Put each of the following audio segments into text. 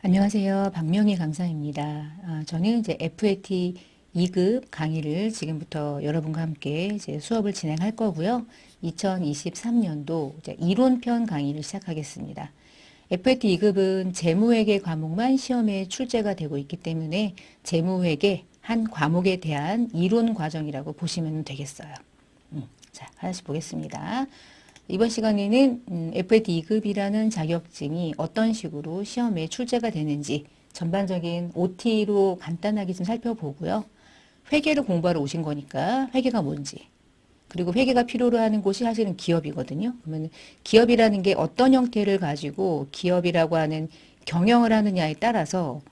안녕하세요. 박명희 강사입니다. 저는 이제 FAT 2급 강의를 지금부터 여러분과 함께 이제 수업을 진행할 거고요. 2023년도 이제 이론편 강의를 시작하겠습니다. FAT 2급은 재무회계 과목만 시험에 출제가 되고 있기 때문에 재무회계 한 과목에 대한 이론 과정이라고 보시면 되겠어요. 자, 하나씩 보겠습니다. 이번 시간에는 FAT 2급이라는 자격증이 어떤 식으로 시험에 출제가 되는지 전반적인 OT로 간단하게 좀 살펴보고요. 회계를 공부하러 오신 거니까 회계가 뭔지, 그리고 회계가 필요로 하는 곳이 사실은 기업이거든요. 그러면 기업이라는 게 어떤 형태를 가지고 기업이라고 하는 경영을 하느냐에 따라서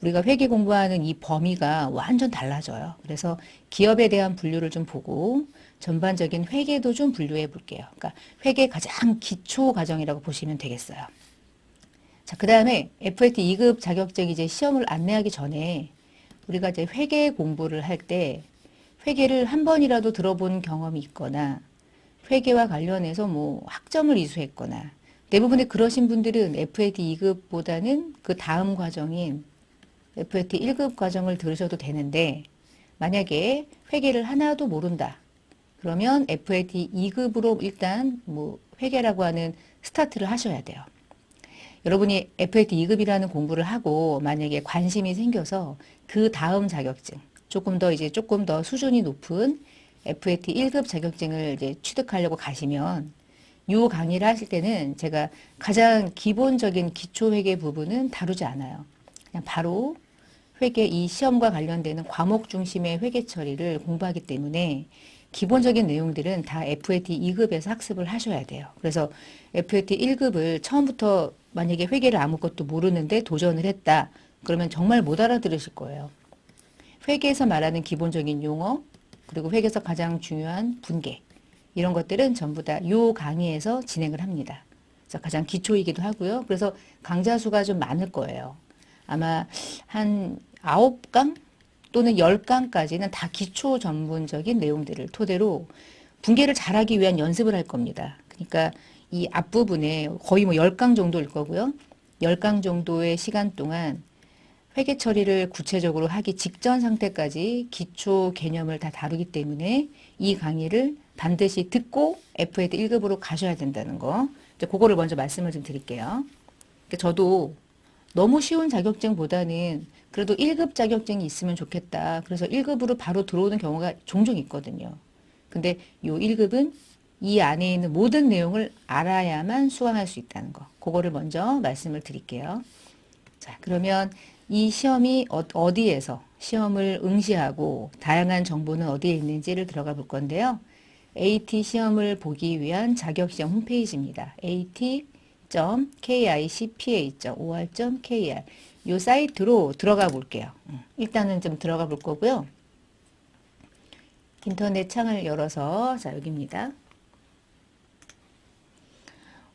우리가 회계 공부하는 이 범위가 완전 달라져요. 그래서 기업에 대한 분류를 좀 보고 전반적인 회계도 좀 분류해 볼게요. 그러니까 회계 가장 기초 과정이라고 보시면 되겠어요. 자, 그 다음에 FAT 2급 자격증 이제 시험을 안내하기 전에 우리가 이제 회계 공부를 할 때 회계를 한 번이라도 들어본 경험이 있거나 회계와 관련해서 뭐 학점을 이수했거나 대부분의 그러신 분들은 FAT 2급보다는 그 다음 과정인 FAT 1급 과정을 들으셔도 되는데 만약에 회계를 하나도 모른다. 그러면 FAT 2급으로 일단 뭐 회계라고 하는 스타트를 하셔야 돼요. 여러분이 FAT 2급이라는 공부를 하고 만약에 관심이 생겨서 그 다음 자격증, 조금 더 수준이 높은 FAT 1급 자격증을 이제 취득하려고 가시면 이 강의를 하실 때는 제가 가장 기본적인 기초회계 부분은 다루지 않아요. 그냥 바로 회계 이 시험과 관련되는 과목 중심의 회계 처리를 공부하기 때문에 기본적인 내용들은 다 FAT 2급에서 학습을 하셔야 돼요. 그래서 FAT 1급을 처음부터 만약에 회계를 아무것도 모르는데 도전을 했다. 그러면 정말 못 알아들으실 거예요. 회계에서 말하는 기본적인 용어, 그리고 회계에서 가장 중요한 분계, 이런 것들은 전부 다 요 강의에서 진행을 합니다. 그래서 가장 기초이기도 하고요. 그래서 강좌 수가 좀 많을 거예요. 아마 한 9강 또는 10강까지는 다 기초 전문적인 내용들을 토대로 분계를 잘하기 위한 연습을 할 겁니다. 그러니까 이 앞부분에 거의 뭐 10강 정도일 거고요. 10강 정도의 시간 동안 회계 처리를 구체적으로 하기 직전 상태까지 기초 개념을 다 다루기 때문에 이 강의를 반드시 듣고 FAT 1급으로 가셔야 된다는 거. 이제 그거를 먼저 말씀을 좀 드릴게요. 그러니까 저도 너무 쉬운 자격증보다는 그래도 1급 자격증이 있으면 좋겠다. 그래서 1급으로 바로 들어오는 경우가 종종 있거든요. 근데 요 1급은 이 안에 있는 모든 내용을 알아야만 수강할 수 있다는 거. 그거를 먼저 말씀을 드릴게요. 자, 그러면 이 시험이 어디에서 시험을 응시하고 다양한 정보는 어디에 있는지를 들어가 볼 건데요. AT 시험을 보기 위한 자격시험 홈페이지입니다. at.kicpa.or.kr 이 사이트로 들어가 볼게요. 일단은 좀 들어가 볼 거고요. 인터넷 창을 열어서 자 여기입니다.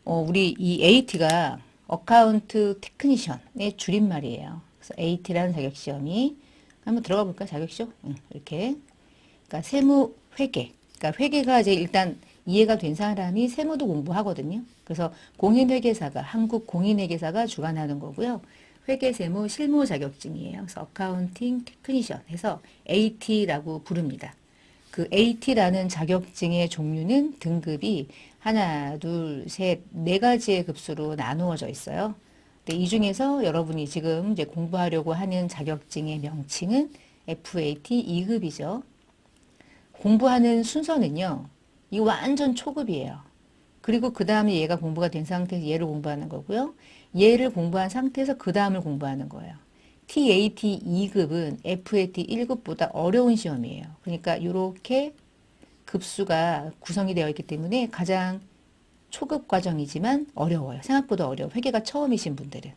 우리 이 AT가 어카운트 테크니션의 줄임말이에요. 그래서 AT라는 자격시험이 한번 들어가 볼까? 자격시험? 이렇게. 그러니까 세무 회계. 그러니까 회계가 이제 일단 이해가 된 사람이 세무도 공부하거든요. 그래서 공인회계사가 한국 공인회계사가 주관하는 거고요. 회계세무 실무 자격증이에요. 그래서 어카운팅 테크니션 해서 AT라고 부릅니다. 그 AT라는 자격증의 종류는 등급이 하나, 둘, 셋, 네 가지의 급수로 나누어져 있어요. 근데 이 중에서 여러분이 지금 이제 공부하려고 하는 자격증의 명칭은 FAT 2급이죠. 공부하는 순서는요, 이 완전 초급이에요. 그리고 그 다음에 얘가 공부가 된 상태에서 얘를 공부하는 거고요. 얘를 공부한 상태에서 그 다음을 공부하는 거예요. TAT 2급은 FAT 1급보다 어려운 시험이에요. 그러니까 이렇게 급수가 구성이 되어 있기 때문에 가장 초급 과정이지만 어려워요. 생각보다 어려워. 회계가 처음이신 분들은.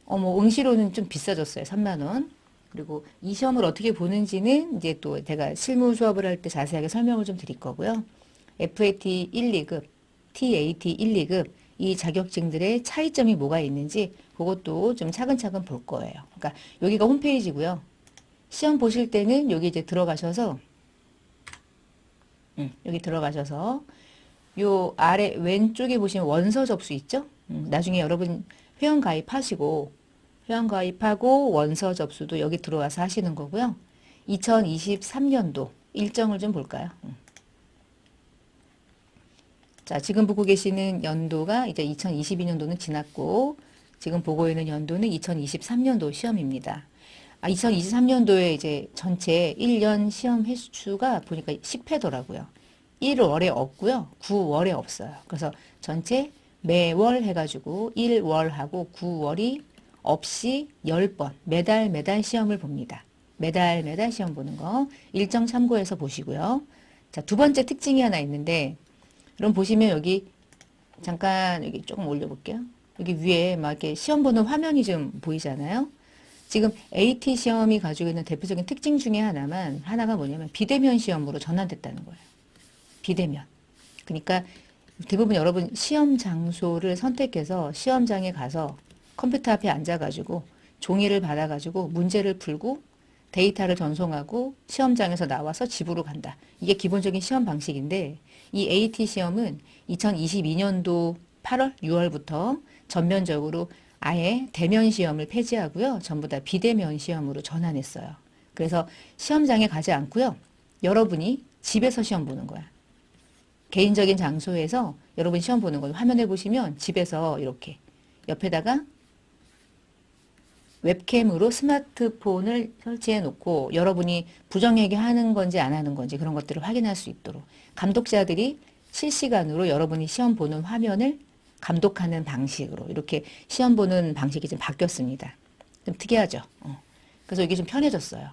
응시료는 좀 비싸졌어요. 3만 원. 그리고 이 시험을 어떻게 보는지는 이제 또 제가 실무 수업을 할 때 자세하게 설명을 좀 드릴 거고요. FAT 1, 2급, TAT 1, 2급 이 자격증들의 차이점이 뭐가 있는지 그것도 좀 차근차근 볼 거예요. 그러니까 여기가 홈페이지고요. 시험 보실 때는 여기 이제 들어가셔서 여기 들어가셔서 요 아래 왼쪽에 보시면 원서 접수 있죠? 나중에 여러분 회원 가입하시고 회원가입하고 원서 접수도 여기 들어와서 하시는 거고요. 2023년도 일정을 좀 볼까요? 자, 지금 보고 계시는 연도가 이제 2022년도는 지났고, 지금 보고 있는 연도는 2023년도 시험입니다. 2023년도에 이제 전체 1년 시험 횟수가 보니까 10회더라고요. 1월에 없고요. 9월에 없어요. 그래서 전체 매월 해가지고 1월하고 9월이 없이 10번, 매달 시험을 봅니다. 매달 시험 보는 거 일정 참고해서 보시고요. 자, 두 번째 특징이 하나 있는데, 그럼 보시면 여기 잠깐 여기 조금 올려볼게요. 여기 위에 막 이렇게 시험 보는 화면이 좀 보이잖아요. 지금 AT 시험이 가지고 있는 대표적인 특징 중에 하나가 뭐냐면 비대면 시험으로 전환됐다는 거예요. 비대면. 그러니까 대부분 여러분 시험 장소를 선택해서 시험장에 가서 컴퓨터 앞에 앉아가지고 종이를 받아가지고 문제를 풀고 데이터를 전송하고 시험장에서 나와서 집으로 간다. 이게 기본적인 시험 방식인데 이 AT 시험은 2022년도 8월, 6월부터 전면적으로 아예 대면 시험을 폐지하고요. 전부 다 비대면 시험으로 전환했어요. 그래서 시험장에 가지 않고요. 여러분이 집에서 시험 보는 거야. 개인적인 장소에서 여러분 시험 보는 거예요. 화면에 보시면 집에서 이렇게 옆에다가 웹캠으로 스마트폰을 설치해 놓고 여러분이 부정행위 하는 건지 안 하는 건지 그런 것들을 확인할 수 있도록 감독자들이 실시간으로 여러분이 시험 보는 화면을 감독하는 방식으로 이렇게 시험 보는 방식이 좀 바뀌었습니다. 좀 특이하죠. 그래서 이게 좀 편해졌어요.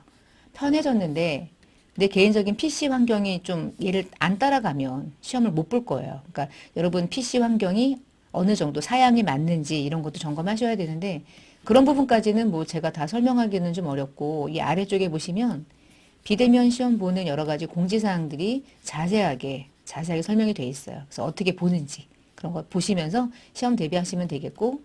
편해졌는데 내 개인적인 PC 환경이 좀 얘를 안 따라가면 시험을 못 볼 거예요. 그러니까 여러분 PC 환경이 어느 정도 사양이 맞는지 이런 것도 점검하셔야 되는데 그런 부분까지는 뭐 제가 다 설명하기는 좀 어렵고 이 아래쪽에 보시면 비대면 시험 보는 여러 가지 공지사항들이 자세하게 설명이 돼 있어요. 그래서 어떻게 보는지 그런 거 보시면서 시험 대비하시면 되겠고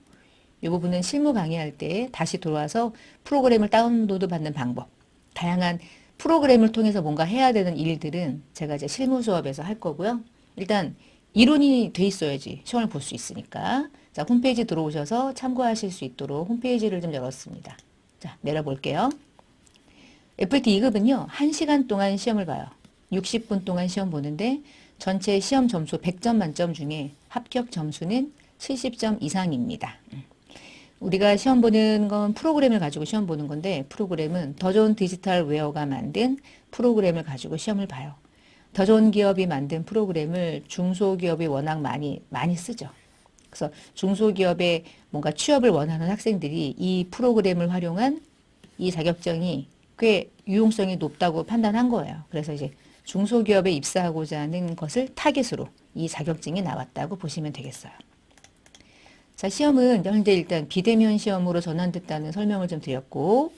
이 부분은 실무 강의할 때 다시 돌아와서 프로그램을 다운로드 받는 방법 다양한 프로그램을 통해서 뭔가 해야 되는 일들은 제가 이제 실무 수업에서 할 거고요. 일단 이론이 돼 있어야지 시험을 볼 수 있으니까. 자, 홈페이지 들어오셔서 참고하실 수 있도록 홈페이지를 좀 열었습니다. 자, 내려볼게요. FAT 2급은요, 1시간 동안 시험을 봐요. 60분 동안 시험 보는데 전체 시험 점수 100점 만점 중에 합격 점수는 70점 이상입니다. 우리가 시험 보는 건 프로그램을 가지고 시험 보는 건데 프로그램은 더 좋은 디지털 웨어가 만든 프로그램을 가지고 시험을 봐요. 더 좋은 기업이 만든 프로그램을 중소기업이 워낙 많이 쓰죠. 그래서 중소기업에 뭔가 취업을 원하는 학생들이 이 프로그램을 활용한 이 자격증이 꽤 유용성이 높다고 판단한 거예요. 그래서 이제 중소기업에 입사하고자 하는 것을 타깃으로 이 자격증이 나왔다고 보시면 되겠어요. 자, 시험은 현재 일단 비대면 시험으로 전환됐다는 설명을 좀 드렸고,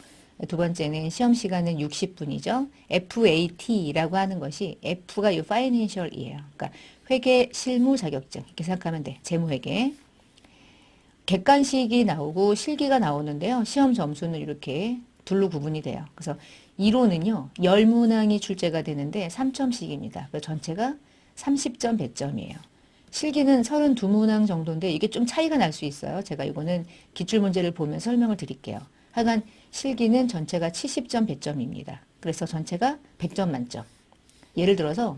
두 번째는 시험 시간은 60분이죠. FAT라고 하는 것이 F가 이 Financial이에요. 그러니까 회계 실무 자격증 이렇게 생각하면 돼. 재무회계. 객관식이 나오고 실기가 나오는데요. 시험 점수는 이렇게 둘로 구분이 돼요. 그래서 이론은요. 10문항이 출제가 되는데 3점씩입니다. 그래서 전체가 30점 100점이에요. 실기는 32문항 정도인데 이게 좀 차이가 날 수 있어요. 제가 이거는 기출문제를 보면 설명을 드릴게요. 하여간 실기는 전체가 70점 100점입니다. 그래서 전체가 100점 만점. 예를 들어서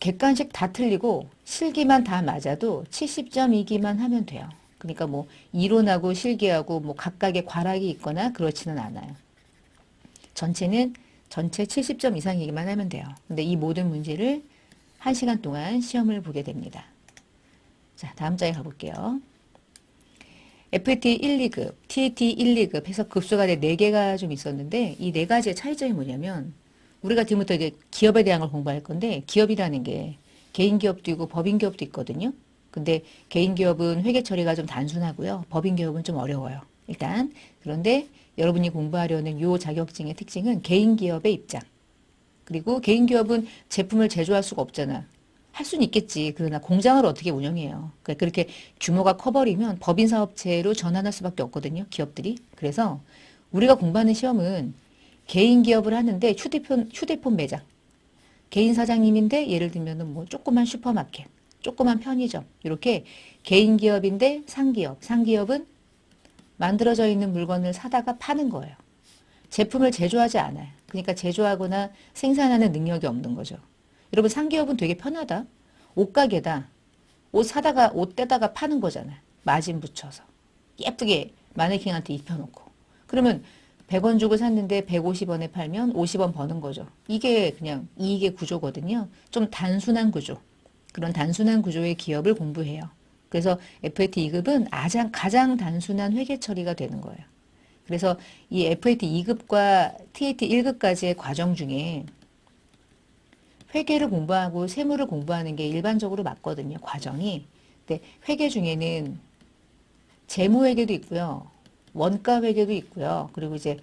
객관식 다 틀리고 실기만 다 맞아도 70점이기만 하면 돼요. 그러니까 뭐 이론하고 실기하고 뭐 각각의 과락이 있거나 그렇지는 않아요. 전체 70점 이상이기만 하면 돼요. 근데 이 모든 문제를 1시간 동안 시험을 보게 됩니다. 자, 다음 장에 가볼게요. FAT 1, 2급, TAT 1, 2급 해서 급수가 4개가 좀 있었는데 이 4가지의 차이점이 뭐냐면 우리가 지금부터 이제 기업에 대한 걸 공부할 건데 기업이라는 게 개인 기업도 있고 법인 기업도 있거든요. 근데 개인 기업은 회계 처리가 좀 단순하고요. 법인 기업은 좀 어려워요. 일단 그런데 여러분이 공부하려는 요 자격증의 특징은 개인 기업의 입장. 그리고 개인 기업은 제품을 제조할 수가 없잖아. 할 수는 있겠지. 그러나 공장을 어떻게 운영해요. 그렇게 규모가 커버리면 법인 사업체로 전환할 수밖에 없거든요. 기업들이. 그래서 우리가 공부하는 시험은 개인 기업을 하는데 휴대폰 매장. 개인 사장님인데 예를 들면은 뭐 조그만 슈퍼마켓, 조그만 편의점. 이렇게 개인 기업인데 상기업. 상기업은 만들어져 있는 물건을 사다가 파는 거예요. 제품을 제조하지 않아요. 그러니까 제조하거나 생산하는 능력이 없는 거죠. 여러분 상기업은 되게 편하다. 옷가게다. 옷 사다가 옷 떼다가 파는 거잖아요. 마진 붙여서. 예쁘게 마네킹한테 입혀놓고. 그러면 100원 주고 샀는데 150원에 팔면 50원 버는 거죠. 이게 그냥 이익의 구조거든요. 좀 단순한 구조. 그런 단순한 구조의 기업을 공부해요. 그래서 FAT 2급은 가장 단순한 회계 처리가 되는 거예요. 그래서 이 FAT 2급과 TAT 1급까지의 과정 중에 회계를 공부하고 세무를 공부하는 게 일반적으로 맞거든요. 과정이. 근데 회계 중에는 재무회계도 있고요. 원가회계도 있고요. 그리고 이제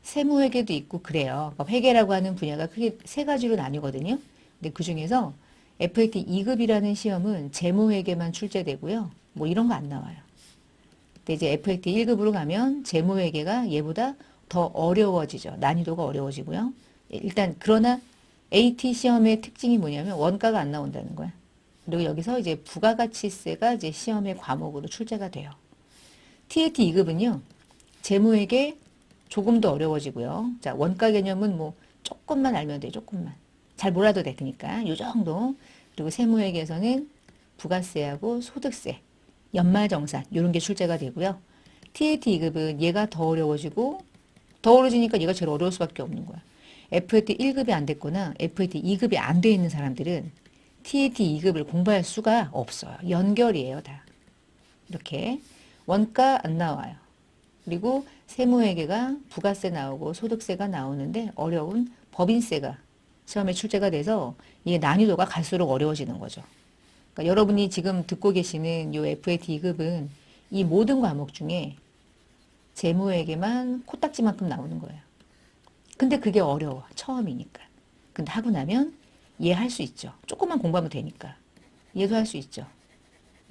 세무회계도 있고 그래요. 그러니까 회계라고 하는 분야가 크게 세 가지로 나뉘거든요. 근데 그 중에서 FAT 2급이라는 시험은 재무회계만 출제되고요. 뭐 이런 거 안 나와요. 근데 이제 FAT 1급으로 가면 재무회계가 얘보다 더 어려워지죠. 난이도가 어려워지고요. 일단 그러나 AT 시험의 특징이 뭐냐면 원가가 안 나온다는 거야. 그리고 여기서 이제 부가가치세가 이제 시험의 과목으로 출제가 돼요. TAT 2급은요. 재무회계 조금 더 어려워지고요. 자, 원가 개념은 뭐 조금만 알면 돼. 조금만. 잘 몰라도 돼. 그러니까 요 정도. 그리고 세무회계에서는 부가세하고 소득세, 연말정산 이런 게 출제가 되고요. TAT 2급은 얘가 더 어려워지고 더 어려워지니까 얘가 제일 어려울 수밖에 없는 거야. FAT 1급이 안 됐거나 FAT 2급이 안 돼 있는 사람들은 TAT 2급을 공부할 수가 없어요. 연결이에요, 다. 이렇게 원가 안 나와요. 그리고 세무회계가 부가세 나오고 소득세가 나오는데 어려운 법인세가 시험에 출제가 돼서 이게 난이도가 갈수록 어려워지는 거죠. 그러니까 여러분이 지금 듣고 계시는 이 FAT 2급은 이 모든 과목 중에 재무회계만 코딱지만큼 나오는 거예요. 근데 그게 어려워. 처음이니까. 근데 하고 나면 얘 할 수 있죠. 조금만 공부하면 되니까. 얘도 할 수 있죠.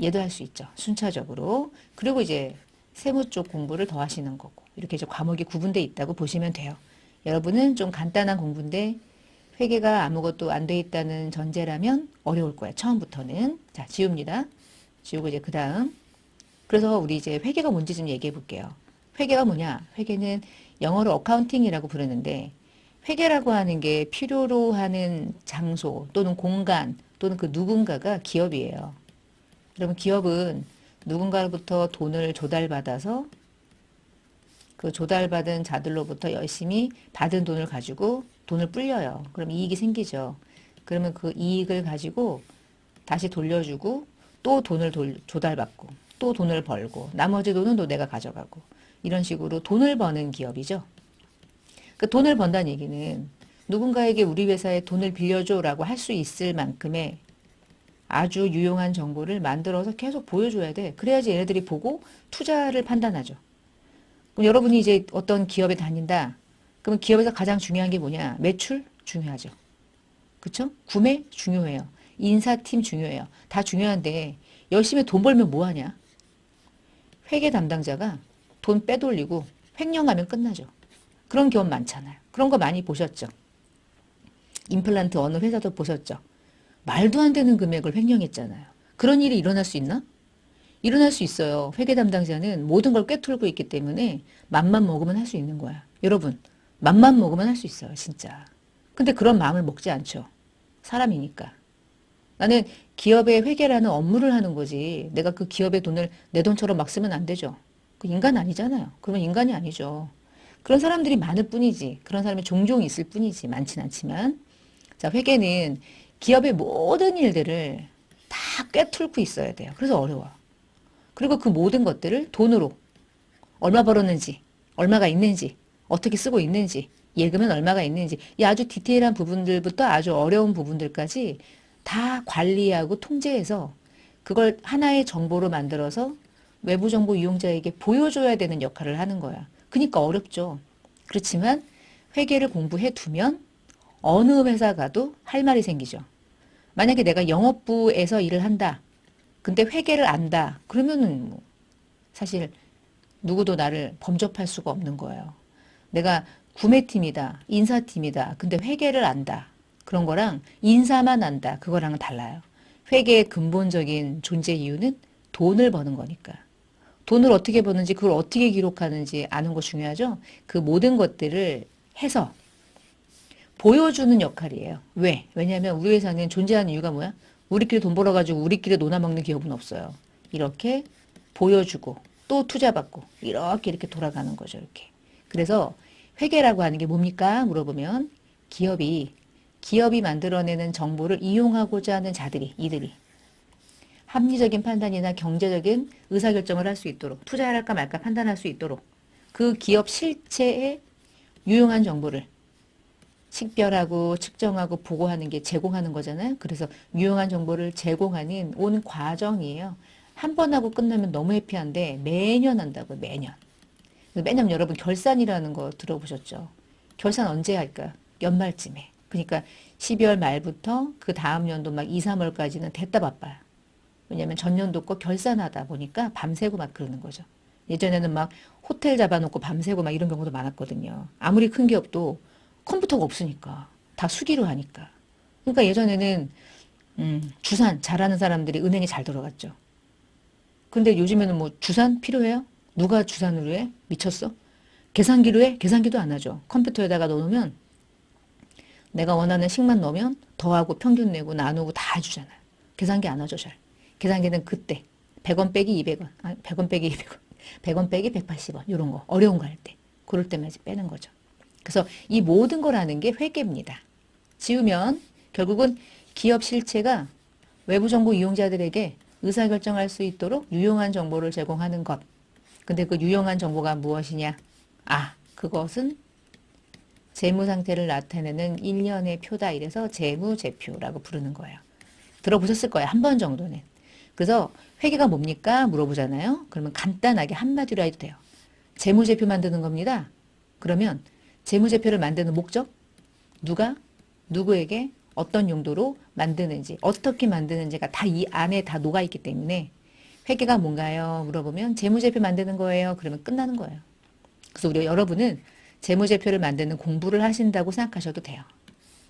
얘도 할 수 있죠. 순차적으로. 그리고 이제 세무 쪽 공부를 더 하시는 거고. 이렇게 이제 과목이 구분되어 있다고 보시면 돼요. 여러분은 좀 간단한 공부인데 회계가 아무것도 안 돼 있다는 전제라면 어려울 거예요. 처음부터는. 자, 지웁니다. 지우고 이제 그 다음. 그래서 우리 이제 회계가 뭔지 좀 얘기해 볼게요. 회계가 뭐냐? 회계는 영어로 어카운팅이라고 부르는데 회계라고 하는 게 필요로 하는 장소 또는 공간 또는 그 누군가가 기업이에요. 그러면 기업은 누군가로부터 돈을 조달받아서 그 조달받은 자들로부터 열심히 받은 돈을 가지고 돈을 불려요. 그럼 이익이 생기죠. 그러면 그 이익을 가지고 다시 돌려주고 또 돈을 조달받고 또 돈을 벌고 나머지 돈은 또 내가 가져가고 이런 식으로 돈을 버는 기업이죠. 그 돈을 번다는 얘기는 누군가에게 우리 회사에 돈을 빌려줘라고 할 수 있을 만큼의 아주 유용한 정보를 만들어서 계속 보여줘야 돼. 그래야지 얘네들이 보고 투자를 판단하죠. 그럼 여러분이 이제 어떤 기업에 다닌다. 그러면 기업에서 가장 중요한 게 뭐냐? 매출 중요하죠. 그쵸? 구매 중요해요. 인사팀 중요해요. 다 중요한데 열심히 돈 벌면 뭐 하냐? 회계 담당자가 돈 빼돌리고 횡령하면 끝나죠. 그런 경험 많잖아요. 그런 거 많이 보셨죠? 임플란트 어느 회사도 보셨죠? 말도 안 되는 금액을 횡령했잖아요. 그런 일이 일어날 수 있나? 일어날 수 있어요. 회계 담당자는 모든 걸 꿰뚫고 있기 때문에 맘만 먹으면 할 수 있는 거야. 여러분, 맘만 먹으면 할 수 있어요. 진짜. 근데 그런 마음을 먹지 않죠. 사람이니까. 나는 기업의 회계라는 업무를 하는 거지. 내가 그 기업의 돈을 내 돈처럼 막 쓰면 안 되죠. 그 인간 아니잖아요. 그러면 인간이 아니죠. 그런 사람들이 많을 뿐이지. 그런 사람이 종종 있을 뿐이지. 많진 않지만. 자, 회계는 기업의 모든 일들을 다 꿰뚫고 있어야 돼요. 그래서 어려워. 그리고 그 모든 것들을 돈으로 얼마 벌었는지, 얼마가 있는지, 어떻게 쓰고 있는지, 예금은 얼마가 있는지, 이 아주 디테일한 부분들부터 아주 어려운 부분들까지 다 관리하고 통제해서 그걸 하나의 정보로 만들어서 외부 정보 이용자에게 보여줘야 되는 역할을 하는 거야. 그러니까 어렵죠. 그렇지만 회계를 공부해 두면 어느 회사 가도 할 말이 생기죠. 만약에 내가 영업부에서 일을 한다. 근데 회계를 안다. 그러면은 뭐 사실 누구도 나를 범접할 수가 없는 거예요. 내가 구매팀이다. 인사팀이다. 근데 회계를 안다. 그런 거랑 인사만 안다. 그거랑은 달라요. 회계의 근본적인 존재 이유는 돈을 버는 거니까. 돈을 어떻게 버는지 그걸 어떻게 기록하는지 아는 거 중요하죠. 그 모든 것들을 해서 보여주는 역할이에요. 왜? 왜냐하면 우리 회사는 존재하는 이유가 뭐야? 우리끼리 돈 벌어가지고 우리끼리 놀아먹는 기업은 없어요. 이렇게 보여주고 또 투자받고 이렇게 돌아가는 거죠. 이렇게. 그래서 회계라고 하는 게 뭡니까? 물어보면 기업이 만들어내는 정보를 이용하고자 하는 자들이 이들이 합리적인 판단이나 경제적인 의사결정을 할 수 있도록 투자를 할까 말까 판단할 수 있도록 그 기업 실체에 유용한 정보를 식별하고 측정하고 보고하는 게 제공하는 거잖아요. 그래서 유용한 정보를 제공하는 온 과정이에요. 한 번 하고 끝나면 너무 해피한데 매년 한다고요. 매년. 매년 여러분 결산이라는 거 들어보셨죠? 결산 언제 할까? 연말쯤에. 그러니까 12월 말부터 그 다음 연도 막 2, 3월까지는 됐다 바빠요. 왜냐면 전년도 거 결산하다 보니까 밤새고 막 그러는 거죠. 예전에는 막 호텔 잡아놓고 밤새고 막 이런 경우도 많았거든요. 아무리 큰 기업도 컴퓨터가 없으니까 다 수기로 하니까. 그러니까 예전에는 주산 잘하는 사람들이 은행에 잘 들어갔죠. 근데 요즘에는 뭐 주산 필요해요? 누가 주산으로 해? 미쳤어? 계산기로 해? 계산기도 안 하죠. 컴퓨터에다가 넣어놓으면 내가 원하는 식만 넣으면 더하고 평균 내고 나누고 다 해주잖아요. 계산기 안 하죠, 잘. 계산기는 그때 100원 빼기 200원, 100원 빼기 200원, 100원 빼기 180원 이런 거 어려운 거 할 때 그럴 때만 이제 빼는 거죠. 그래서 이 모든 걸 하는 게 회계입니다. 지우면 결국은 기업 실체가 외부 정보 이용자들에게 의사결정할 수 있도록 유용한 정보를 제공하는 것. 근데 그 유용한 정보가 무엇이냐? 그것은 재무 상태를 나타내는 일련의 표다. 이래서 재무제표라고 부르는 거예요. 들어보셨을 거예요. 한 번 정도는. 그래서 회계가 뭡니까? 물어보잖아요. 그러면 간단하게 한마디로 해도 돼요. 재무제표 만드는 겁니다. 그러면 재무제표를 만드는 목적? 누가? 누구에게? 어떤 용도로 만드는지, 어떻게 만드는지가 다 이 안에 다 녹아있기 때문에 회계가 뭔가요? 물어보면 재무제표 만드는 거예요. 그러면 끝나는 거예요. 그래서 우리 여러분은 재무제표를 만드는 공부를 하신다고 생각하셔도 돼요.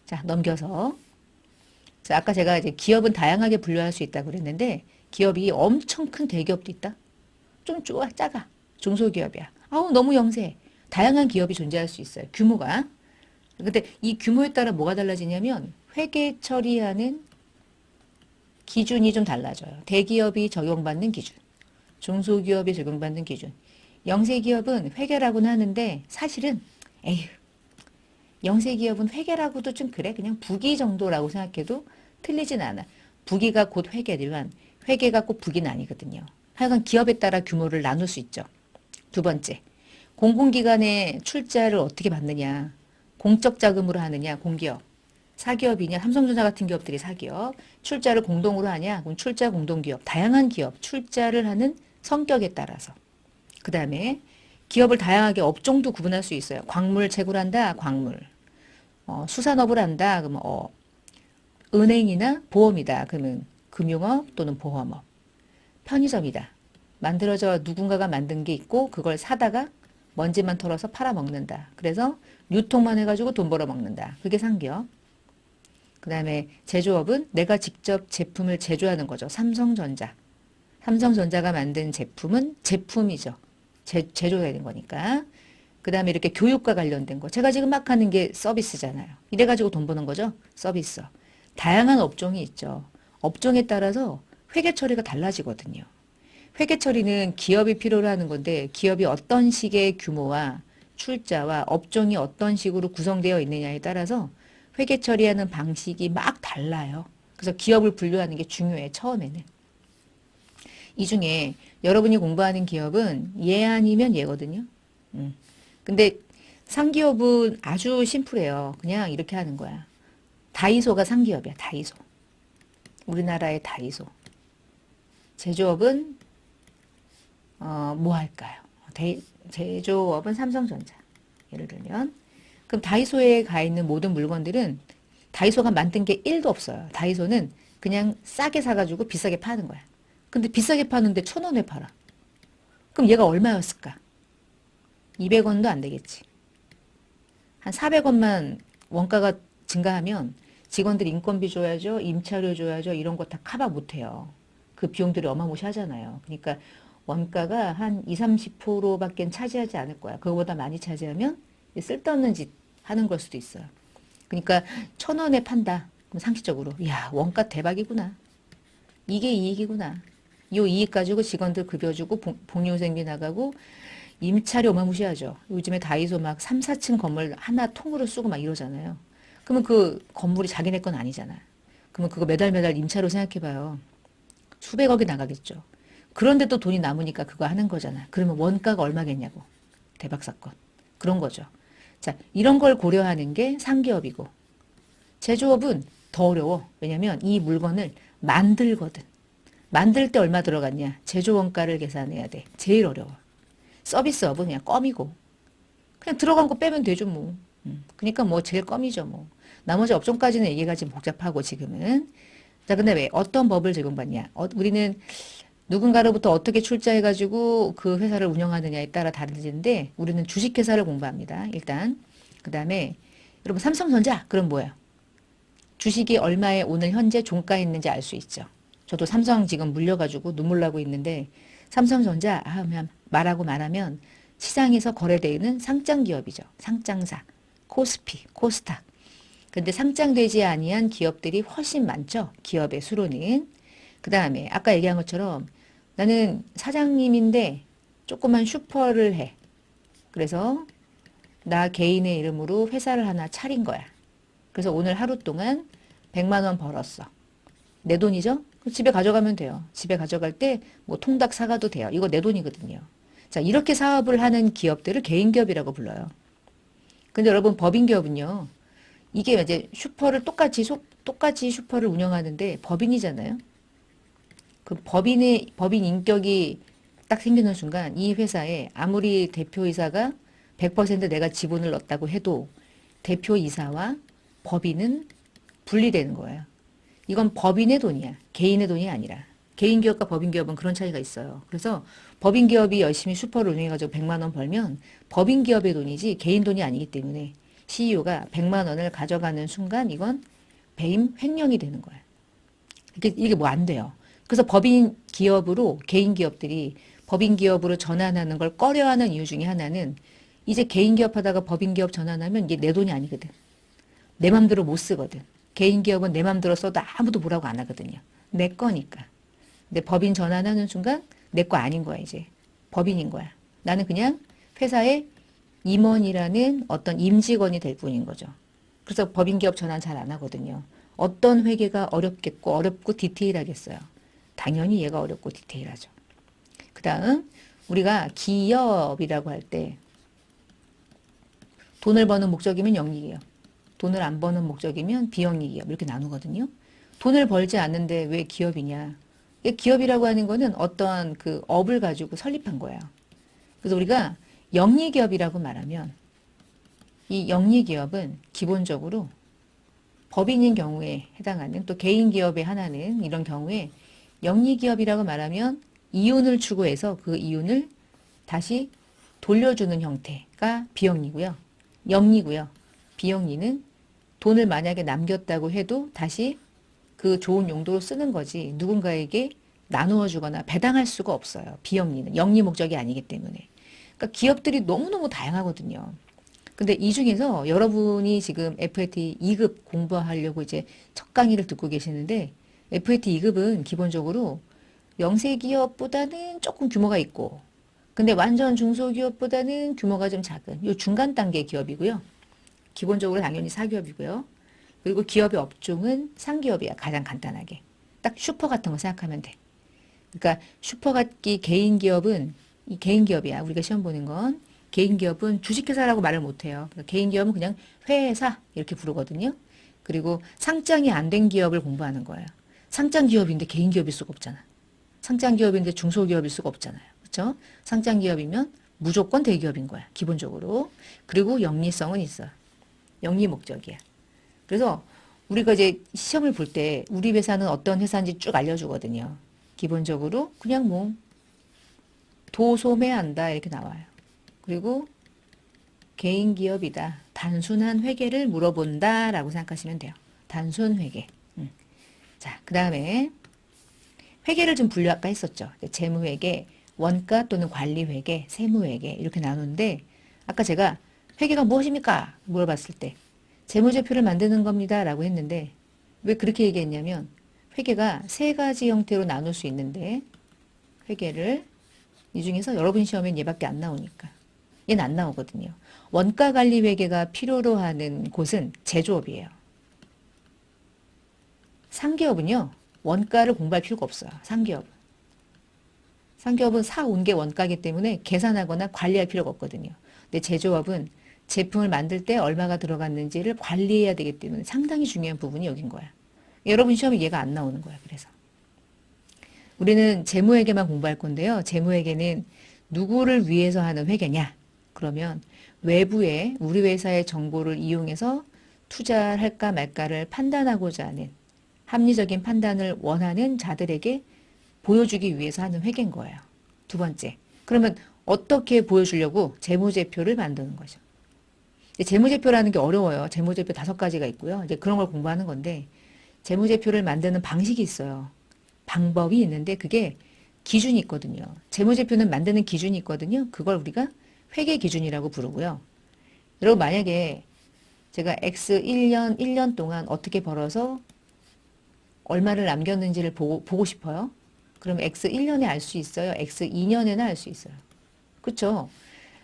자, 넘겨서. 자, 아까 제가 이제 기업은 다양하게 분류할 수 있다고 그랬는데 기업이 엄청 큰 대기업도 있다. 좀 작아. 중소기업이야. 너무 영세. 다양한 기업이 존재할 수 있어요. 규모가. 근데 이 규모에 따라 뭐가 달라지냐면 회계 처리하는 기준이 좀 달라져요. 대기업이 적용받는 기준, 중소기업이 적용받는 기준. 영세기업은 회계라고는 하는데 사실은 에휴, 영세기업은 회계라고도 좀 그래. 그냥 부기 정도라고 생각해도 틀리진 않아. 부기가 곧 회계지만 회계가 꼭 부기는 아니거든요. 하여간 기업에 따라 규모를 나눌 수 있죠. 두 번째, 공공기관의 출자를 어떻게 받느냐. 공적 자금으로 하느냐, 공기업. 사기업이냐, 삼성전자 같은 기업들이 사기업. 출자를 공동으로 하냐, 그럼 출자 공동기업. 다양한 기업, 출자를 하는 성격에 따라서. 그 다음에 기업을 다양하게 업종도 구분할 수 있어요. 광물 채굴한다, 광물. 수산업을 한다, 그러면 은행이나 보험이다. 그러면 금융업 또는 보험업. 편의점이다. 만들어져 누군가가 만든 게 있고 그걸 사다가 먼지만 털어서 팔아먹는다. 그래서 유통만 해가지고 돈 벌어먹는다. 그게 상기업. 그 다음에 제조업은 내가 직접 제품을 제조하는 거죠. 삼성전자. 삼성전자가 만든 제품은 제품이죠. 제조되는 거니까. 그 다음에 이렇게 교육과 관련된 거. 제가 지금 막 하는 게 서비스잖아요. 이래가지고 돈 버는 거죠. 서비스. 다양한 업종이 있죠. 업종에 따라서 회계 처리가 달라지거든요. 회계 처리는 기업이 필요로 하는 건데 기업이 어떤 식의 규모와 출자와 업종이 어떤 식으로 구성되어 있느냐에 따라서 회계 처리하는 방식이 막 달라요. 그래서 기업을 분류하는 게 중요해, 처음에는. 이 중에 여러분이 공부하는 기업은 얘 아니면 얘거든요. 근데 상기업은 아주 심플해요. 그냥 이렇게 하는 거야. 다이소가 상기업이야, 다이소. 우리나라의 다이소. 제조업은 뭐 할까요? 제조업은 삼성전자. 예를 들면. 그럼 다이소에 가 있는 모든 물건들은 다이소가 만든 게 1도 없어요. 다이소는 그냥 싸게 사가지고 비싸게 파는 거야. 근데 비싸게 파는데 1,000원에 팔아. 그럼 얘가 얼마였을까? 200원도 안 되겠지. 한 400원만 원가가 증가하면 직원들 인건비 줘야죠. 임차료 줘야죠. 이런 거 다 커버 못 해요. 그 비용들이 어마무시하잖아요. 그러니까 원가가 한 2, 30%밖에 차지하지 않을 거야. 그거보다 많이 차지하면 쓸데없는 짓 하는 걸 수도 있어요. 그러니까 1,000원에 판다. 그럼 상식적으로 야 원가 대박이구나. 이게 이익이구나. 요 이익 가지고 직원들 급여 주고 복리후생비 나가고 임차료 어마무시하죠. 요즘에 다이소 막 3, 4층 건물 하나 통으로 쓰고 막 이러잖아요. 그러면 그 건물이 자기네 건 아니잖아. 그러면 그거 매달 매달 임차료 생각해봐요. 수백억이 나가겠죠. 그런데 또 돈이 남으니까 그거 하는 거잖아. 그러면 원가가 얼마겠냐고. 대박 사건. 그런 거죠. 자, 이런 걸 고려하는 게 상기업이고 제조업은 더 어려워. 왜냐면 이 물건을 만들거든. 만들 때 얼마 들어갔냐? 제조 원가를 계산해야 돼. 제일 어려워. 서비스업은 그냥 껌이고 그냥 들어간 거 빼면 되죠 뭐. 그러니까 뭐 제일 껌이죠 뭐. 나머지 업종까지는 얘기가 좀 복잡하고 지금은. 자, 근데 왜 어떤 법을 적용받냐? 우리는 누군가로부터 어떻게 출자해가지고 그 회사를 운영하느냐에 따라 다르는데 우리는 주식회사를 공부합니다. 일단 그 다음에 여러분 삼성전자 그럼 뭐예요? 주식이 얼마에 오늘 현재 종가에 있는지 알 수 있죠. 저도 삼성 지금 물려가지고 눈물 나고 있는데 삼성전자 그냥 말하면 시장에서 거래되는 상장 기업이죠. 상장사, 코스피, 코스닥. 근데 상장되지 아니한 기업들이 훨씬 많죠. 기업의 수로는. 그 다음에 아까 얘기한 것처럼 나는 사장님인데 조그만 슈퍼를 해. 그래서 나 개인의 이름으로 회사를 하나 차린 거야. 그래서 오늘 하루 동안 100만 원 벌었어. 내 돈이죠? 집에 가져가면 돼요. 집에 가져갈 때 뭐 통닭 사가도 돼요. 이거 내 돈이거든요. 자, 이렇게 사업을 하는 기업들을 개인기업이라고 불러요. 근데 여러분 법인기업은요. 이게 이제 슈퍼를 똑같이 슈퍼를 운영하는데 법인이잖아요. 그 법인 인격이 딱 생기는 순간 이 회사에 아무리 대표이사가 100% 내가 지분을 넣었다고 해도 대표이사와 법인은 분리되는 거예요. 이건 법인의 돈이야. 개인의 돈이 아니라. 개인기업과 법인기업은 그런 차이가 있어요. 그래서 법인기업이 열심히 슈퍼를 운영해가지고 100만 원 벌면 법인기업의 돈이지 개인 돈이 아니기 때문에 CEO가 100만 원을 가져가는 순간 이건 배임 횡령이 되는 거예요. 이게 뭐 안 돼요. 그래서 법인 기업으로 개인 기업들이 법인 기업으로 전환하는 걸 꺼려하는 이유 중에 하나는 이제 개인 기업 하다가 법인 기업 전환하면 이게 내 돈이 아니거든. 내 맘대로 못 쓰거든. 개인 기업은 내 맘대로 써도 아무도 뭐라고 안 하거든요. 내 거니까. 근데 법인 전환하는 순간 내 거 아닌 거야 이제. 법인인 거야. 나는 그냥 회사의 임원이라는 어떤 임직원이 될 뿐인 거죠. 그래서 법인 기업 전환 잘 안 하거든요. 어떤 회계가 어렵고 디테일하겠어요. 당연히 얘가 어렵고 디테일하죠. 그 다음 우리가 기업이라고 할 때 돈을 버는 목적이면 영리기업, 돈을 안 버는 목적이면 비영리기업 이렇게 나누거든요. 돈을 벌지 않는데 왜 기업이냐? 기업이라고 하는 거는 어떠한 그 업을 가지고 설립한 거예요. 그래서 우리가 영리기업이라고 말하면 이 영리기업은 기본적으로 법인인 경우에 해당하는 또 개인기업의 하나는 이런 경우에 영리기업이라고 말하면 이윤을 추구해서 그 이윤을 다시 돌려주는 형태가 비영리고요. 영리고요. 비영리는 돈을 만약에 남겼다고 해도 다시 그 좋은 용도로 쓰는 거지 누군가에게 나누어 주거나 배당할 수가 없어요. 비영리는. 영리 목적이 아니기 때문에. 그러니까 기업들이 너무너무 다양하거든요. 근데 이 중에서 여러분이 지금 FAT 2급 공부하려고 이제 첫 강의를 듣고 계시는데 FAT 2급은 기본적으로 영세기업보다는 조금 규모가 있고 근데 완전 중소기업보다는 규모가 좀 작은 요 중간 단계 기업이고요. 기본적으로 당연히 사기업이고요. 그리고 기업의 업종은 상기업이야. 가장 간단하게. 딱 슈퍼 같은 거 생각하면 돼. 그러니까 슈퍼 같기 개인 기업은 이 개인 기업이야. 우리가 시험 보는 건 개인 기업은 주식회사라고 말을 못해요. 그러니까 개인 기업은 그냥 회사 이렇게 부르거든요. 그리고 상장이 안 된 기업을 공부하는 거예요. 상장 기업인데 개인 기업일 수가 없잖아. 상장 기업인데 중소기업일 수가 없잖아요. 그렇죠? 상장 기업이면 무조건 대기업인 거야. 기본적으로. 그리고 영리성은 있어. 영리 목적이야. 그래서 우리가 이제 시험을 볼 때 우리 회사는 어떤 회사인지 쭉 알려주거든요. 기본적으로 그냥 뭐 도소매한다 이렇게 나와요. 그리고 개인 기업이다. 단순한 회계를 물어본다 라고 생각하시면 돼요. 단순 회계. 자, 그 다음에 회계를 좀 분류 아까 했었죠. 재무회계, 원가 또는 관리회계, 세무회계 이렇게 나누는데 아까 제가 회계가 무엇입니까? 물어봤을 때 재무제표를 만드는 겁니다 라고 했는데 왜 그렇게 얘기했냐면 회계가 세 가지 형태로 나눌 수 있는데 회계를 이 중에서 여러분 시험엔 얘밖에 안 나오니까 얘는 안 나오거든요. 원가관리회계가 필요로 하는 곳은 제조업이에요. 상기업은요. 원가를 공부할 필요가 없어요. 상기업은 사온 게 원가이기 때문에 계산하거나 관리할 필요가 없거든요. 근데 제조업은 제품을 만들 때 얼마가 들어갔는지를 관리해야 되기 때문에 상당히 중요한 부분이 여긴 거야. 여러분 시험에 얘가 안 나오는 거야. 그래서 우리는 재무회계만 공부할 건데요. 재무회계는 누구를 위해서 하는 회계냐? 그러면 외부에 우리 회사의 정보를 이용해서 투자를 할까 말까를 판단하고자 하는 합리적인 판단을 원하는 자들에게 보여주기 위해서 하는 회계인 거예요. 두 번째. 그러면 어떻게 보여주려고 재무제표를 만드는 거죠. 재무제표라는 게 어려워요. 재무제표 5가지가 있고요. 이제 그런 걸 공부하는 건데 재무제표를 만드는 방식이 있어요. 방법이 있는데 그게 기준이 있거든요. 재무제표는 만드는 기준이 있거든요. 그걸 우리가 회계 기준이라고 부르고요. 여러분 만약에 제가 X 1년 동안 어떻게 벌어서 얼마를 남겼는지를 보고 싶어요. 그럼 X 1년에 알 수 있어요. X 2년에는 알 수 있어요. 그렇죠?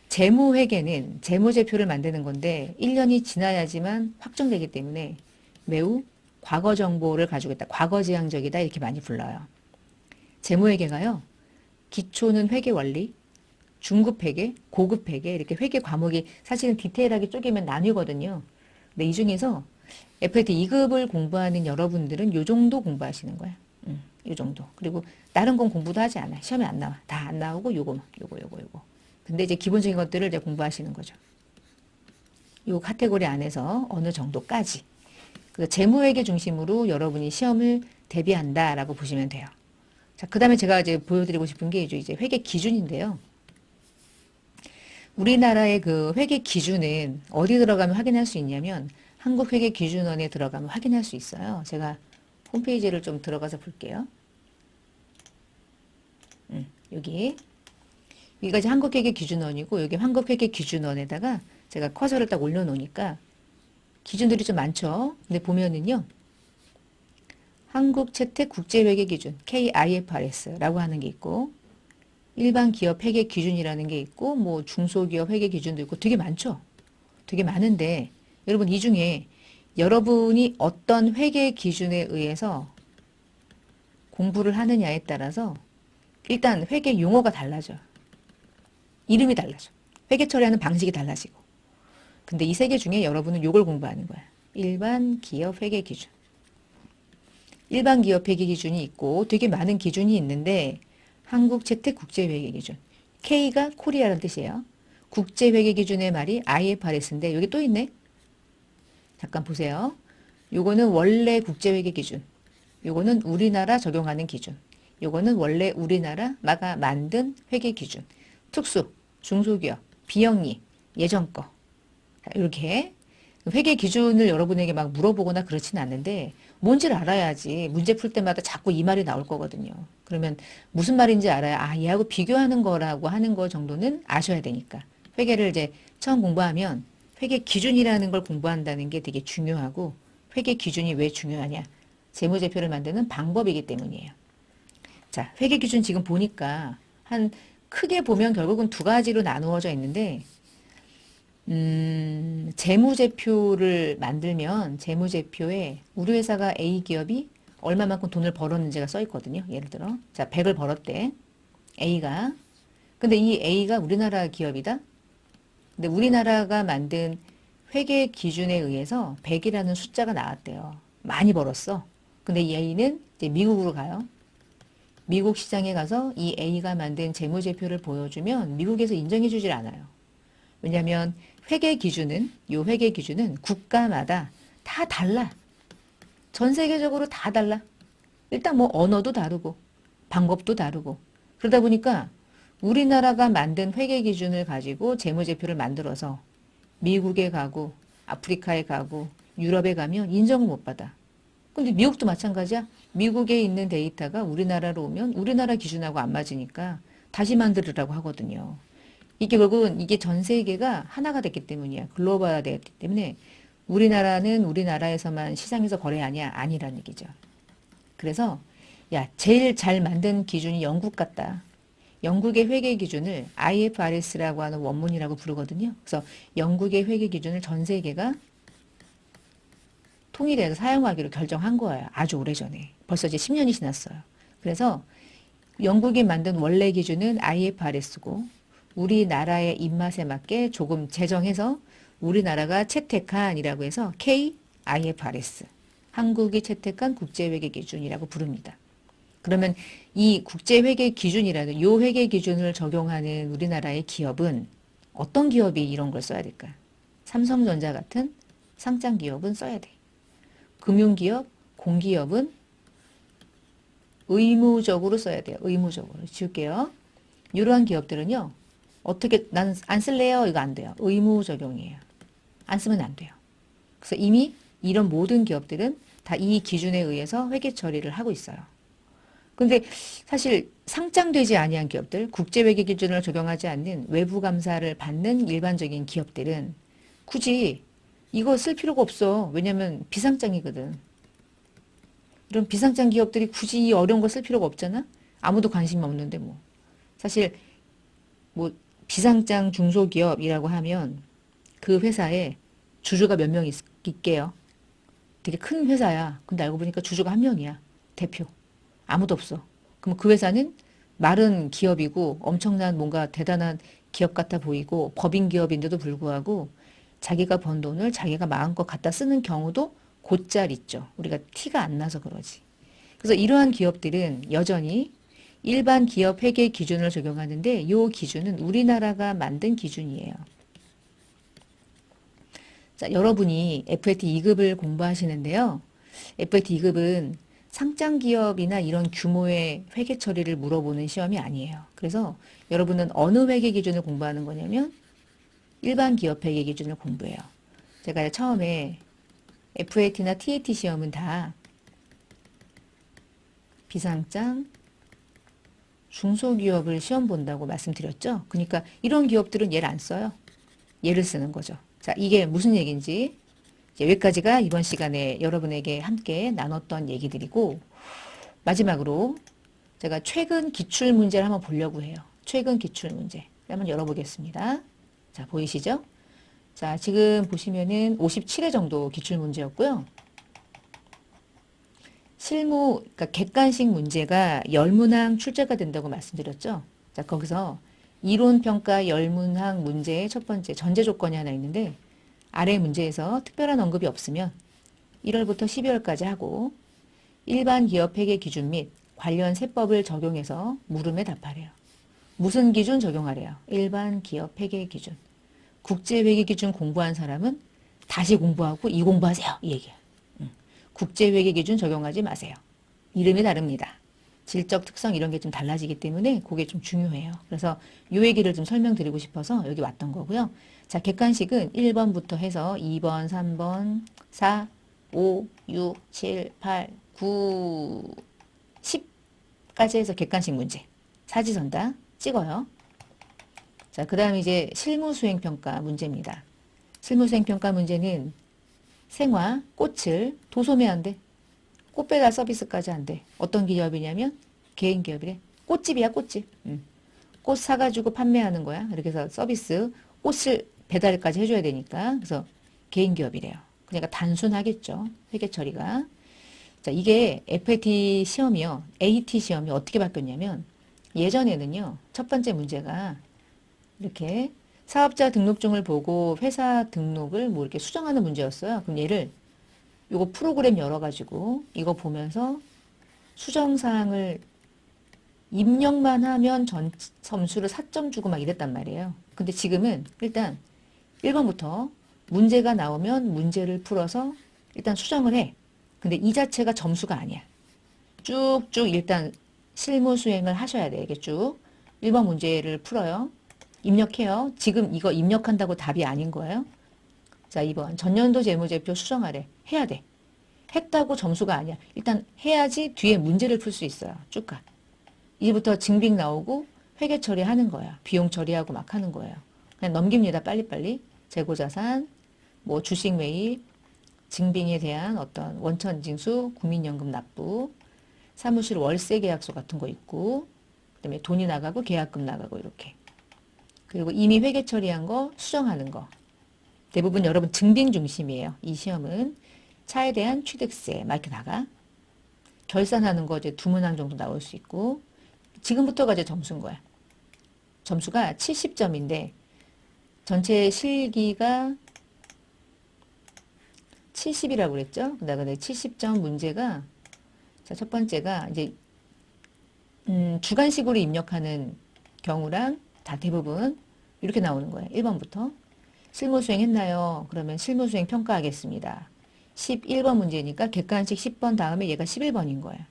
재무회계는 재무제표를 만드는 건데 1년이 지나야지만 확정되기 때문에 매우 과거 정보를 가지고 있다. 과거지향적이다 이렇게 많이 불러요. 재무회계가요. 기초는 회계원리, 중급회계, 고급회계 이렇게 회계 과목이 사실은 디테일하게 쪼개면 나뉘거든요. 근데 이 중에서 FAT 2급을 공부하는 여러분들은 요 정도 공부하시는 거야. 요 정도. 그리고 다른 건 공부도 하지 않아. 시험에 안 나와. 다 안 나오고 요거. 근데 이제 기본적인 것들을 이제 공부하시는 거죠. 요 카테고리 안에서 어느 정도까지. 그 재무회계 중심으로 여러분이 시험을 대비한다라고 보시면 돼요. 자, 그 다음에 제가 이제 보여드리고 싶은 게 이제 회계 기준인데요. 우리나라의 그 회계 기준은 어디 들어가면 확인할 수 있냐면 한국회계기준원에 들어가면 확인할 수 있어요. 제가 홈페이지를 좀 들어가서 볼게요. 여기가 이제 한국회계기준원이고 여기 한국회계기준원에다가 제가 커서를 딱 올려놓으니까 기준들이 좀 많죠. 근데 보면은요. 한국채택국제회계기준 KIFRS라고 하는 게 있고 일반 기업 회계 기준이라는 게 있고 뭐 중소기업 회계 기준도 있고 되게 많죠. 되게 많은데 여러분 이 중에 여러분이 어떤 회계 기준에 의해서 공부를 하느냐에 따라서 일단 회계 용어가 달라져요. 이름이 달라져. 회계 처리하는 방식이 달라지고. 근데 이 세 개 중에 여러분은 요걸 공부하는 거야. 일반 기업 회계 기준. 일반 기업 회계 기준이 있고 되게 많은 기준이 있는데 한국채택국제회계기준. K가 코리아라는 뜻이에요. 국제회계기준의 말이 IFRS인데 여기 또 있네. 잠깐 보세요. 요거는 원래 국제회계기준. 요거는 우리나라 적용하는 기준. 요거는 원래 우리나라가 만든 회계기준. 특수, 중소기업, 비영리, 예전 거. 이렇게 회계 기준을 여러분에게 막 물어보거나 그렇지는 않는데 뭔지를 알아야지 문제 풀 때마다 자꾸 이 말이 나올 거거든요. 그러면 무슨 말인지 알아야 아 얘하고 비교하는 거라고 하는 거 정도는 아셔야 되니까 회계를 이제 처음 공부하면 회계 기준이라는 걸 공부한다는 게 되게 중요하고 회계 기준이 왜 중요하냐 재무제표를 만드는 방법이기 때문이에요. 자 회계 기준 지금 보니까 한 크게 보면 결국은 두 가지로 나누어져 있는데 재무제표를 만들면 재무제표에 우리 회사가 A 기업이 얼마만큼 돈을 벌었는지가 써 있거든요. 예를 들어 자 100을 벌었대. A가. 근데 이 A가 우리나라 기업이다. 근데 우리나라가 만든 회계 기준에 의해서 100이라는 숫자가 나왔대요. 많이 벌었어. 근데 이 A는 이제 미국으로 가요. 미국 시장에 가서 이 A가 만든 재무제표를 보여주면 미국에서 인정해 주질 않아요. 왜냐하면 회계 기준은 국가마다 다 달라. 전 세계적으로 다 달라. 일단 뭐 언어도 다르고 방법도 다르고 그러다 보니까 우리나라가 만든 회계 기준을 가지고 재무제표를 만들어서 미국에 가고 아프리카에 가고 유럽에 가면 인정을 못 받아. 근데 미국도 마찬가지야. 미국에 있는 데이터가 우리나라로 오면 우리나라 기준하고 안 맞으니까 다시 만들으라고 하거든요. 이게 결국은 이게 전 세계가 하나가 됐기 때문이야. 글로벌화 됐기 때문에 우리나라는 우리나라에서만 시장에서 거래하냐? 아니라는 얘기죠. 그래서 야, 제일 잘 만든 기준이 영국 같다. 영국의 회계 기준을 IFRS라고 하는 원문이라고 부르거든요. 그래서 영국의 회계 기준을 전 세계가 통일해서 사용하기로 결정한 거예요. 아주 오래전에. 벌써 이제 10년이 지났어요. 그래서 영국이 만든 원래 기준은 IFRS고 우리나라의 입맛에 맞게 조금 제정해서 우리나라가 채택한이라고 해서 KIFRS, 한국이 채택한 국제회계 기준이라고 부릅니다. 그러면 이 국제회계 기준이라는 요 회계 기준을 적용하는 우리나라의 기업은 어떤 기업이 이런 걸 써야 될까? 삼성전자 같은 상장 기업은 써야 돼. 금융기업, 공기업은 의무적으로 써야 돼요. 의무적으로. 지울게요. 이러한 기업들은요. 어떻게 난 안 쓸래요? 이거 안 돼요. 의무 적용이에요. 안 쓰면 안 돼요. 그래서 이미 이런 모든 기업들은 다 이 기준에 의해서 회계 처리를 하고 있어요. 근데 사실 상장되지 아니한 기업들, 국제회계 기준을 적용하지 않는 외부 감사를 받는 일반적인 기업들은 굳이 이거 쓸 필요가 없어. 왜냐면 비상장이거든. 이런 비상장 기업들이 굳이 이 어려운 거 쓸 필요가 없잖아? 아무도 관심이 없는데 뭐. 사실 뭐 비상장 중소기업이라고 하면 그 회사에 주주가 몇 명 있게요. 되게 큰 회사야. 근데 알고 보니까 주주가 한 명이야. 대표. 아무도 없어. 그럼 그 회사는 마른 기업이고 엄청난 뭔가 대단한 기업 같아 보이고 법인 기업인데도 불구하고 자기가 번 돈을 자기가 마음껏 갖다 쓰는 경우도 곧잘 있죠. 우리가 티가 안 나서 그러지. 그래서 이러한 기업들은 여전히 일반 기업 회계 기준을 적용하는데 이 기준은 우리나라가 만든 기준이에요. 자, 여러분이 FAT 2급을 공부하시는데요. FAT 2급은 상장 기업이나 이런 규모의 회계 처리를 물어보는 시험이 아니에요. 그래서 여러분은 어느 회계 기준을 공부하는 거냐면 일반 기업 회계 기준을 공부해요. 제가 처음에 FAT나 TAT 시험은 다 비상장, 중소기업을 시험 본다고 말씀드렸죠. 그러니까 이런 기업들은 얘를 안 써요. 얘를 쓰는 거죠. 자, 이게 무슨 얘기인지 여기까지가 이번 시간에 여러분에게 함께 나눴던 얘기들이고 마지막으로 제가 최근 기출 문제를 한번 보려고 해요. 최근 기출 문제 한번 열어보겠습니다. 자, 보이시죠? 자, 지금 보시면은 57회 정도 기출 문제였고요. 실무, 그러니까 객관식 문제가 10문항 출제가 된다고 말씀드렸죠. 자, 거기서 이론평가 10문항 문제의 첫 번째 전제 조건이 하나 있는데 아래 문제에서 특별한 언급이 없으면 1월부터 12월까지 하고 일반 기업 회계 기준 및 관련 세법을 적용해서 물음에 답하래요. 무슨 기준 적용하래요? 일반 기업 회계 기준. 국제회계 기준 공부한 사람은 다시 공부하고 이 공부하세요. 이 얘기야. 국제회계 기준 적용하지 마세요. 이름이 다릅니다. 질적 특성 이런 게 좀 달라지기 때문에 그게 좀 중요해요. 그래서 이 얘기를 좀 설명드리고 싶어서 여기 왔던 거고요. 자, 객관식은 1번부터 해서 2번, 3번, 4, 5, 6, 7, 8, 9, 10까지 해서 객관식 문제. 사지선다 찍어요. 자, 그 다음에 이제 실무수행평가 문제입니다. 실무수행평가 문제는 생화, 꽃을 도소매한대. 꽃 배달 서비스까지 한대. 어떤 기업이냐면 개인 기업이래. 꽃집이야, 꽃집. 꽃 사가지고 판매하는 거야. 이렇게 해서 서비스, 꽃을 배달까지 해줘야 되니까. 그래서 개인 기업이래요. 그러니까 단순하겠죠. 회계 처리가. 자, 이게 FAT 시험이요. AT 시험이 어떻게 바뀌었냐면 예전에는요. 첫 번째 문제가 이렇게 사업자 등록증을 보고 회사 등록을 뭐 이렇게 수정하는 문제였어요. 그럼 얘를 요거 프로그램 열어가지고 이거 보면서 수정사항을 입력만 하면 전 점수를 4점 주고 막 이랬단 말이에요. 근데 지금은 일단 1번부터 문제가 나오면 문제를 풀어서 일단 수정을 해. 근데 이 자체가 점수가 아니야. 쭉쭉 일단 실무 수행을 하셔야 돼. 이게 쭉 1번 문제를 풀어요. 입력해요. 지금 이거 입력한다고 답이 아닌 거예요. 자, 2번 전년도 재무제표 수정하래. 해야 돼. 했다고 점수가 아니야. 일단 해야지 뒤에 문제를 풀 수 있어요. 쭉 가. 이제부터 증빙 나오고 회계 처리하는 거야. 비용 처리하고 막 하는 거예요. 그냥 넘깁니다. 빨리빨리. 재고자산, 뭐 주식 매입, 증빙에 대한 어떤 원천 징수, 국민연금 납부, 사무실 월세 계약서 같은 거 있고, 그다음에 돈이 나가고 계약금 나가고 이렇게. 그리고 이미 회계 처리한 거 수정하는 거. 대부분 여러분 증빙 중심이에요. 이 시험은 차에 대한 취득세 막 이렇게 나가. 결산하는 거 이제 두 문항 정도 나올 수 있고, 지금부터가 이제 점수인 거야. 점수가 70점인데 전체 실기가 70이라고 그랬죠? 그다음에 70점 문제가 자, 첫 번째가 이제 주관식으로 입력하는 경우랑 다 대부분 이렇게 나오는 거예요. 1번부터 실무 수행했나요? 그러면 실무 수행 평가하겠습니다. 11번 문제니까 객관식 10번 다음에 얘가 11번인 거예요.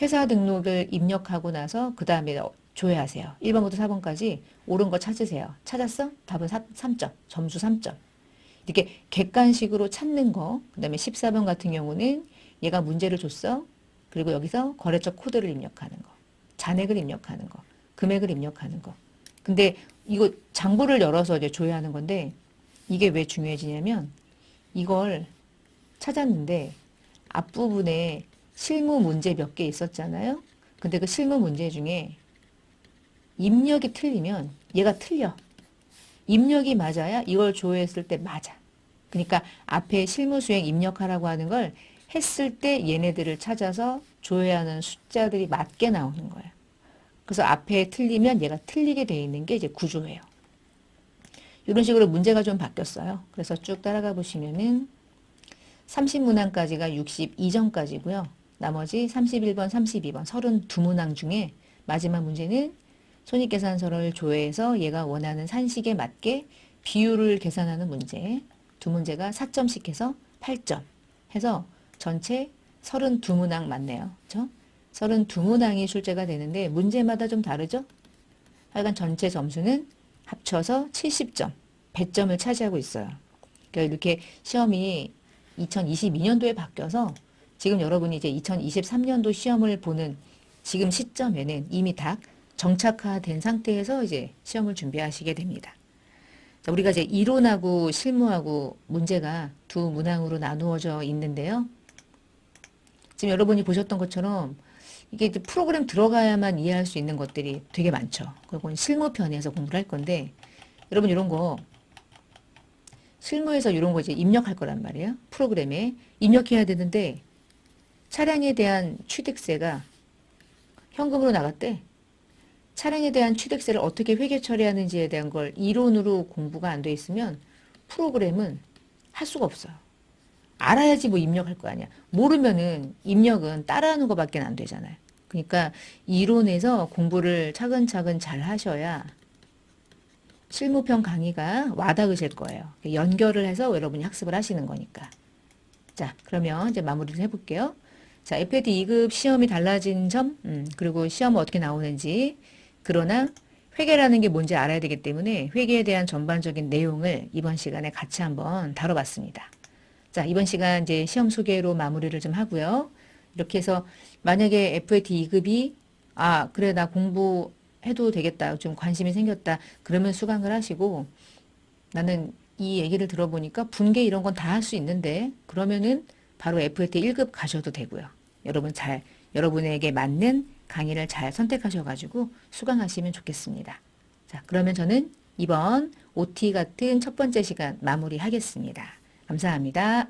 회사 등록을 입력하고 나서 그 다음에 조회하세요. 1번부터 4번까지 옳은 거 찾으세요. 찾았어? 답은 3점. 점수 3점. 이렇게 객관식으로 찾는 거. 그 다음에 14번 같은 경우는 얘가 문제를 줬어. 그리고 여기서 거래처 코드를 입력하는 거. 잔액을 입력하는 거. 금액을 입력하는 거. 근데 이거 장부를 열어서 이제 조회하는 건데 이게 왜 중요해지냐면 이걸 찾았는데 앞부분에 실무 문제 몇 개 있었잖아요. 근데 그 실무 문제 중에 입력이 틀리면 얘가 틀려. 입력이 맞아야 이걸 조회했을 때 맞아. 그러니까 앞에 실무 수행 입력하라고 하는 걸 했을 때 얘네들을 찾아서 조회하는 숫자들이 맞게 나오는 거예요. 그래서 앞에 틀리면 얘가 틀리게 돼 있는 게 이제 구조예요. 이런 식으로 문제가 좀 바뀌었어요. 그래서 쭉 따라가 보시면은 30문항까지가 62점까지고요. 나머지 31번, 32번, 32문항 중에 마지막 문제는 손익계산서를 조회해서 얘가 원하는 산식에 맞게 비율을 계산하는 문제. 두 문제가 4점씩 해서 8점 해서 전체 32문항 맞네요. 그렇죠? 32문항이 출제가 되는데 문제마다 좀 다르죠? 하여간 전체 점수는 합쳐서 70점, 100점을 차지하고 있어요. 그러니까 이렇게 시험이 2022년도에 바뀌어서 지금 여러분이 이제 2023년도 시험을 보는 지금 시점에는 이미 다 정착화된 상태에서 이제 시험을 준비하시게 됩니다. 자, 우리가 이제 이론하고 실무하고 문제가 두 문항으로 나누어져 있는데요. 지금 여러분이 보셨던 것처럼 이게 이제 프로그램 들어가야만 이해할 수 있는 것들이 되게 많죠. 그건 실무편에서 공부를 할 건데 여러분 이런 거 실무에서 이런 거 이제 입력할 거란 말이에요. 프로그램에 입력해야 되는데 차량에 대한 취득세가 현금으로 나갔대. 차량에 대한 취득세를 어떻게 회계 처리하는지에 대한 걸 이론으로 공부가 안 돼 있으면 프로그램은 할 수가 없어요. 알아야지 뭐 입력할 거 아니야. 모르면은 입력은 따라하는 것밖에 안 되잖아요. 그러니까 이론에서 공부를 차근차근 잘 하셔야 실무편 강의가 와닿으실 거예요. 연결을 해서 여러분이 학습을 하시는 거니까. 자, 그러면 이제 마무리를 해볼게요. 자, FAT 2급 시험이 달라진 점, 그리고 시험은 어떻게 나오는지, 그러나 회계라는 게 뭔지 알아야 되기 때문에 회계에 대한 전반적인 내용을 이번 시간에 같이 한번 다뤄봤습니다. 자, 이번 시간 이제 시험 소개로 마무리를 좀 하고요. 이렇게 해서 만약에 FAT 2급이 그래 나 공부해도 되겠다. 좀 관심이 생겼다. 그러면 수강을 하시고 나는 이 얘기를 들어보니까 분계 이런 건 다 할 수 있는데 그러면은 바로 FAT 1급 가셔도 되고요. 여러분에게 맞는 강의를 잘 선택하셔가지고 수강하시면 좋겠습니다. 자, 그러면 저는 이번 OT 같은 첫 번째 시간 마무리하겠습니다. 감사합니다.